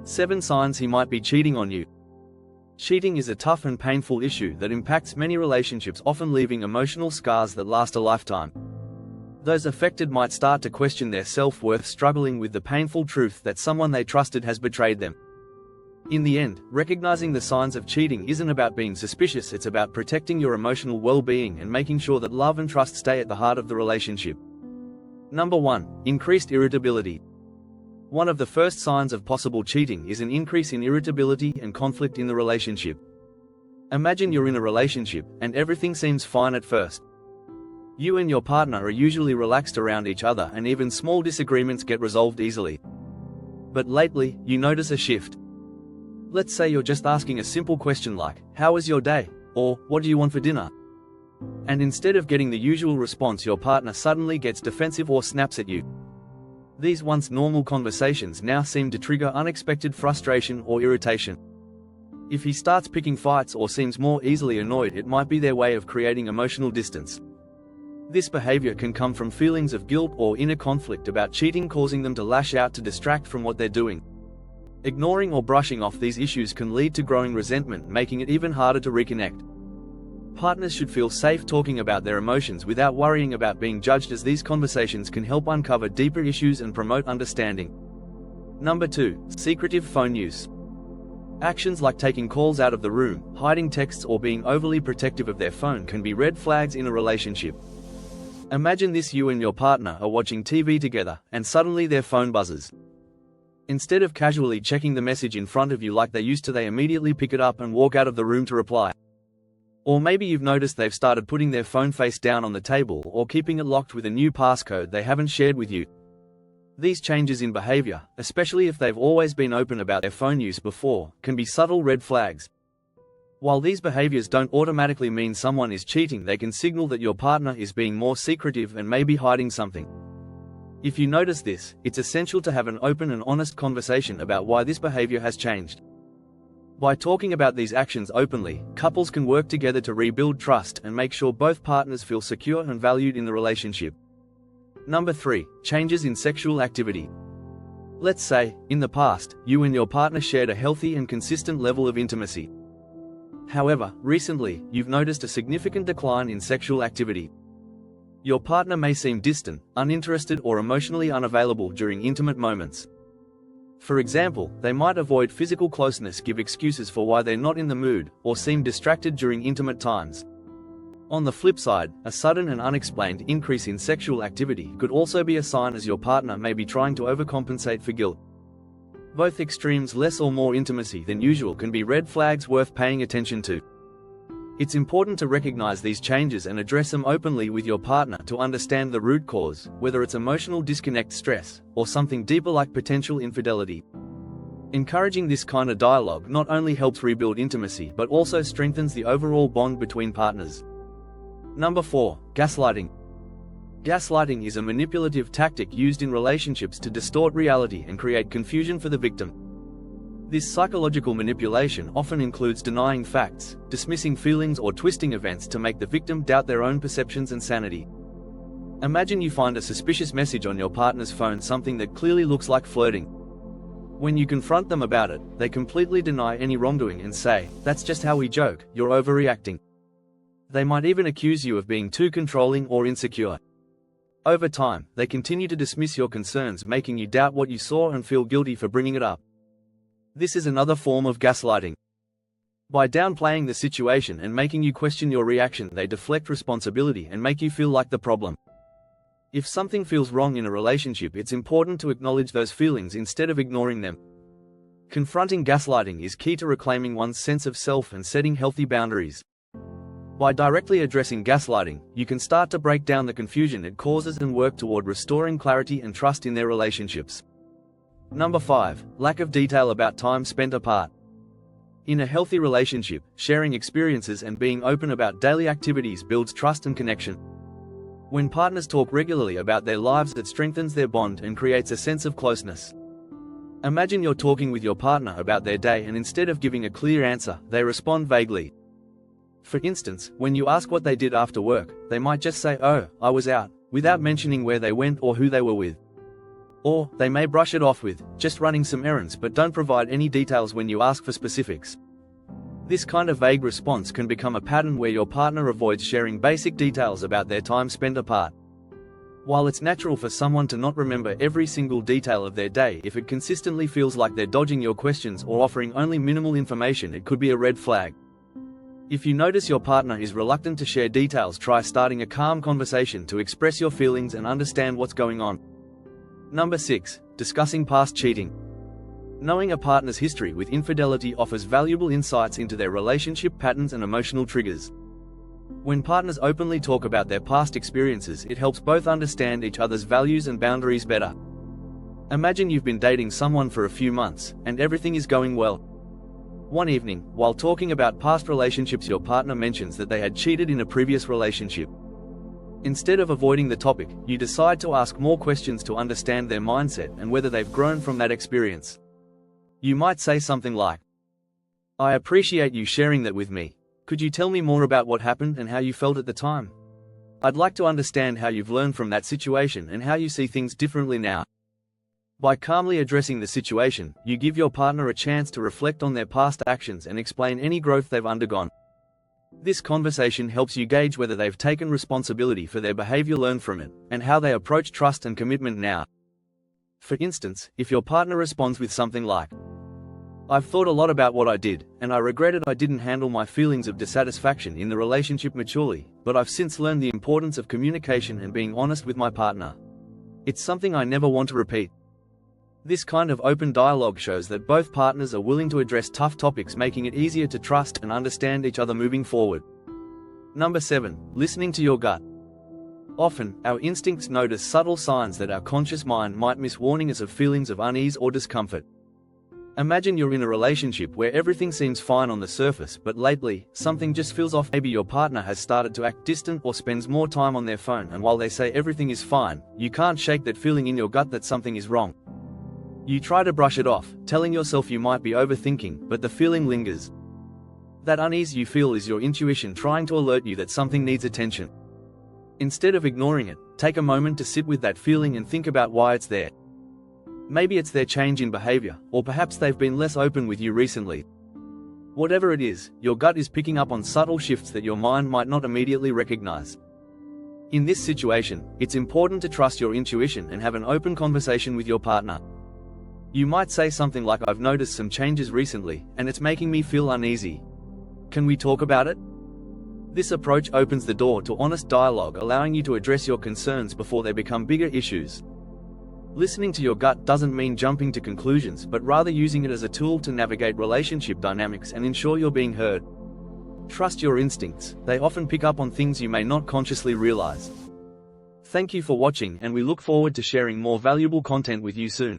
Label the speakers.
Speaker 1: 7 signs he might be cheating on you. Cheating is a tough and painful issue that impacts many relationships, often leaving emotional scars that last a lifetime. Those affected might start to question their self-worth, struggling with the painful truth that someone they trusted has betrayed them. In the end, recognizing the signs of cheating isn't about being suspicious, it's about protecting your emotional well-being and making sure that love and trust stay at the heart of the relationship. Number 1. Increased irritability. One of the first signs of possible cheating is an increase in irritability and conflict in the relationship. Imagine you're in a relationship, and everything seems fine at first. You and your partner are usually relaxed around each other, and even small disagreements get resolved easily. But lately, you notice a shift. Let's say you're just asking a simple question like, "How was your day?" or "What do you want for dinner?" And instead of getting the usual response, your partner suddenly gets defensive or snaps at you. These once normal conversations now seem to trigger unexpected frustration or irritation. If he starts picking fights or seems more easily annoyed, it might be their way of creating emotional distance. This behavior can come from feelings of guilt or inner conflict about cheating, causing them to lash out to distract from what they're doing. Ignoring or brushing off these issues can lead to growing resentment, making it even harder to reconnect. Partners should feel safe talking about their emotions without worrying about being judged, as these conversations can help uncover deeper issues and promote understanding. Number 2. Secretive phone use. Actions like taking calls out of the room, hiding texts, or being overly protective of their phone can be red flags in a relationship. Imagine this: you and your partner are watching TV together, and suddenly their phone buzzes. Instead of casually checking the message in front of you like they used to, they immediately pick it up and walk out of the room to reply. Or maybe you've noticed they've started putting their phone face down on the table, or keeping it locked with a new passcode they haven't shared with you. These changes in behavior, especially if they've always been open about their phone use before, can be subtle red flags. While these behaviors don't automatically mean someone is cheating, they can signal that your partner is being more secretive and maybe hiding something. If you notice this, it's essential to have an open and honest conversation about why this behavior has changed. By talking about these actions openly, couples can work together to rebuild trust and make sure both partners feel secure and valued in the relationship. Number 3. Changes in sexual activity. Let's say, in the past, you and your partner shared a healthy and consistent level of intimacy. However, recently, you've noticed a significant decline in sexual activity. Your partner may seem distant, uninterested, or emotionally unavailable during intimate moments. For example, they might avoid physical closeness, give excuses for why they're not in the mood, or seem distracted during intimate times. On the flip side, a sudden and unexplained increase in sexual activity could also be a sign, as your partner may be trying to overcompensate for guilt. Both extremes, less or more intimacy than usual, can be red flags worth paying attention to. It's important to recognize these changes and address them openly with your partner to understand the root cause, whether it's emotional disconnect, stress, or something deeper like potential infidelity. Encouraging this kind of dialogue not only helps rebuild intimacy but also strengthens the overall bond between partners. Number 4. Gaslighting. Gaslighting is a manipulative tactic used in relationships to distort reality and create confusion for the victim. This psychological manipulation often includes denying facts, dismissing feelings, or twisting events to make the victim doubt their own perceptions and sanity. Imagine you find a suspicious message on your partner's phone, something that clearly looks like flirting. When you confront them about it, they completely deny any wrongdoing and say, "That's just how we joke, you're overreacting." They might even accuse you of being too controlling or insecure. Over time, they continue to dismiss your concerns, making you doubt what you saw and feel guilty for bringing it up. This is another form of gaslighting. By downplaying the situation and making you question your reaction, they deflect responsibility and make you feel like the problem. If something feels wrong in a relationship, it's important to acknowledge those feelings instead of ignoring them. Confronting gaslighting is key to reclaiming one's sense of self and setting healthy boundaries. By directly addressing gaslighting, you can start to break down the confusion it causes and work toward restoring clarity and trust in their relationships. Number 5. Lack of detail about time spent apart. In a healthy relationship, sharing experiences and being open about daily activities builds trust and connection. When partners talk regularly about their lives, it strengthens their bond and creates a sense of closeness. Imagine you're talking with your partner about their day, and instead of giving a clear answer, they respond vaguely. For instance, when you ask what they did after work, they might just say, "Oh, I was out," without mentioning where they went or who they were with. Or, they may brush it off with, just running some errands, but don't provide any details when you ask for specifics. This kind of vague response can become a pattern where your partner avoids sharing basic details about their time spent apart. While it's natural for someone to not remember every single detail of their day, if it consistently feels like they're dodging your questions or offering only minimal information, it could be a red flag. If you notice your partner is reluctant to share details, try starting a calm conversation to express your feelings and understand what's going on. Number 6. Discussing past cheating. Knowing a partner's history with infidelity offers valuable insights into their relationship patterns and emotional triggers. When partners openly talk about their past experiences, it helps both understand each other's values and boundaries better. Imagine you've been dating someone for a few months, and everything is going well. One evening, while talking about past relationships, your partner mentions that they had cheated in a previous relationship. Instead of avoiding the topic, you decide to ask more questions to understand their mindset and whether they've grown from that experience. You might say something like, "I appreciate you sharing that with me. Could you tell me more about what happened and how you felt at the time? I'd like to understand how you've learned from that situation and how you see things differently now." By calmly addressing the situation, you give your partner a chance to reflect on their past actions and explain any growth they've undergone. This conversation helps you gauge whether they've taken responsibility for their behavior, learned from it, and how they approach trust and commitment now. For instance, if your partner responds with something like, "I've thought a lot about what I did, and I regretted I didn't handle my feelings of dissatisfaction in the relationship maturely, but I've since learned the importance of communication and being honest with my partner. It's something I never want to repeat." This kind of open dialogue shows that both partners are willing to address tough topics, making it easier to trust and understand each other moving forward. Number 7. Listening to your gut. Often, our instincts notice subtle signs that our conscious mind might miss, warning us of feelings of unease or discomfort. Imagine you're in a relationship where everything seems fine on the surface, but lately, something just feels off. Maybe your partner has started to act distant or spends more time on their phone, and while they say everything is fine, you can't shake that feeling in your gut that something is wrong. You try to brush it off, telling yourself you might be overthinking, but the feeling lingers. That unease you feel is your intuition trying to alert you that something needs attention. Instead of ignoring it, take a moment to sit with that feeling and think about why it's there. Maybe it's their change in behavior, or perhaps they've been less open with you recently. Whatever it is, your gut is picking up on subtle shifts that your mind might not immediately recognize. In this situation, it's important to trust your intuition and have an open conversation with your partner. You might say something like, "I've noticed some changes recently, and it's making me feel uneasy. Can we talk about it?" This approach opens the door to honest dialogue, allowing you to address your concerns before they become bigger issues. Listening to your gut doesn't mean jumping to conclusions, but rather using it as a tool to navigate relationship dynamics and ensure you're being heard. Trust your instincts, they often pick up on things you may not consciously realize. Thank you for watching, and we look forward to sharing more valuable content with you soon.